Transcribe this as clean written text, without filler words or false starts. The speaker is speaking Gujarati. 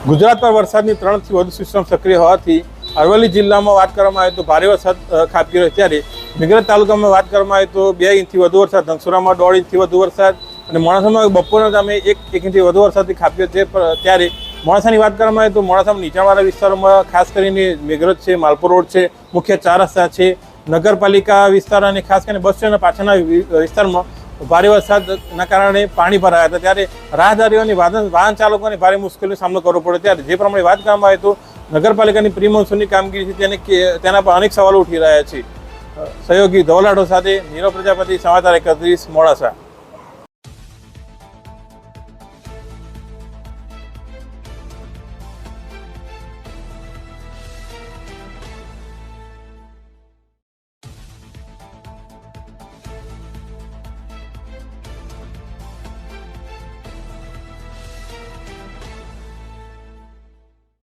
ગુજરાત પર વરસાદની 3 થી વધુ સિસ્ટમ સક્રિય હોવાથી અરવલ્લી જિલ્લામાં વાત કરવામાં આવે તો ભારે વરસાદ ખાબકી રહ્યો ત્યારે મેઘરજ તાલુકામાં વાત કરવામાં આવે તો 2 ઇંચથી વધુ વરસાદ, ધનસુરામાં 1.5 ઇંચથી વધુ વરસાદ અને મોડાસામાં બપોરના ટાઈમે 1 ઇંચથી વધુ વરસાદથી ખાબક્યો છે। ત્યારે મોડાસાની વાત કરવામાં આવે તો મોડાસામાં નીચાણવાળા વિસ્તારોમાં ખાસ કરીને મેઘરજ છે, માલપુર રોડ છે, મુખ્ય 4 રસ્તા છે, નગરપાલિકા વિસ્તાર અને ખાસ કરીને બસ સ્ટેન્ડના પાછળના વિસ્તારમાં ભારે વરસાદના કારણે પાણી ભરાયા હતા। ત્યારે રાહદારીઓની વાહન ચાલકોને ભારે મુશ્કેલીનો સામનો કરવો પડ્યો। ત્યારે જે પ્રમાણે વાત કરવામાં આવે તો નગરપાલિકાની પ્રી મોન્સૂનની કામગીરી છે તેના પર અનેક સવાલો ઉઠી રહ્યા છે। સહયોગી ધવલાડો સાથે નીરવ પ્રજાપતિ, સમાચાર 31 મોડાસા।